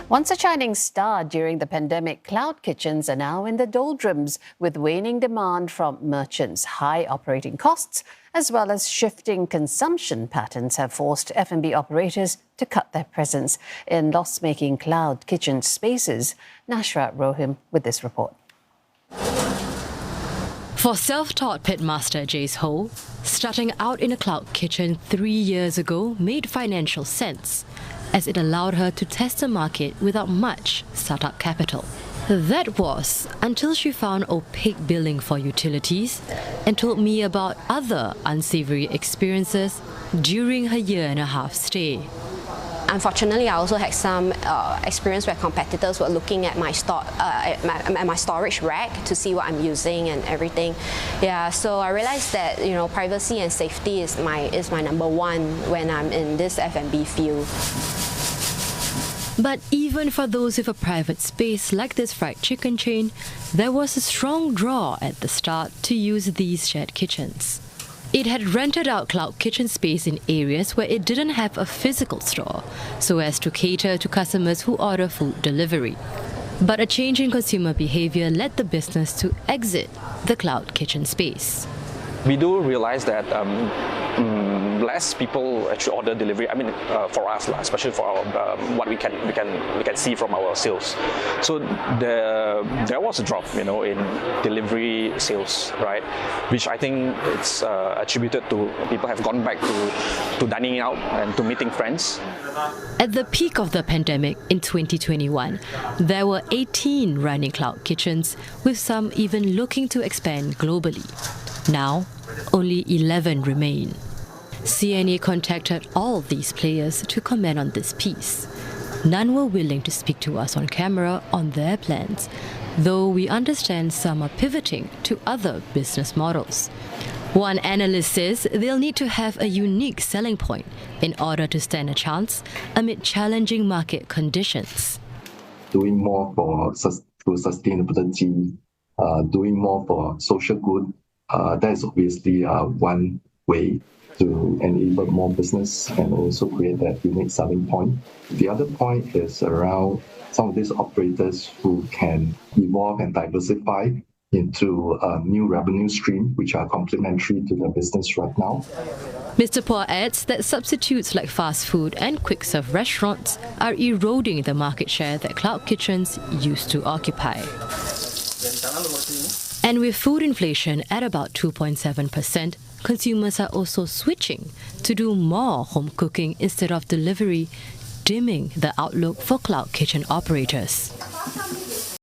Once a shining star during the pandemic, cloud kitchens are now in the doldrums with waning demand from merchants. High operating costs as well as shifting consumption patterns have forced F&B operators to cut their presence in loss-making cloud kitchen spaces. Nasyrah Rohim with this report. For self-taught pitmaster Jace Ho, starting out in a cloud kitchen 3 years ago made financial sense, as it allowed her to test the market without much startup capital. That was until she found opaque billing for utilities and told me about other unsavory experiences during her 1.5-year stay. Unfortunately, I also had some experience where competitors were looking at my my storage rack to see what I'm using and everything. Yeah, so I realized that privacy and safety is my number one when I'm in this F&B field. But even for those with a private space like this fried chicken chain, there was a strong draw at the start to use these shared kitchens. It had rented out cloud kitchen space in areas where it didn't have a physical store, so as to cater to customers who order food delivery. But a change in consumer behavior led the business to exit the cloud kitchen space. We do realize that less people actually order delivery. I mean, for us, especially for our, what we can see from our sales. So there was a drop, in delivery sales, right? Which I think it's attributed to people have gone back to dining out and to meeting friends. At the peak of the pandemic in 2021, there were 18 running cloud kitchens, with some even looking to expand globally. Now, only 11 remain. CNA contacted all these players to comment on this piece. None were willing to speak to us on camera on their plans, though we understand some are pivoting to other business models. One analyst says they'll need to have a unique selling point in order to stand a chance amid challenging market conditions. Doing more for sustainability, doing more for social good, that is obviously one way to enable more business and also create that unique selling point. The other point is around some of these operators who can evolve and diversify into a new revenue stream, which are complementary to their business right now. Mr. Phua adds that substitutes like fast food and quick-serve restaurants are eroding the market share that cloud kitchens used to occupy. And with food inflation at about 2.7%, consumers are also switching to do more home cooking instead of delivery, dimming the outlook for cloud kitchen operators.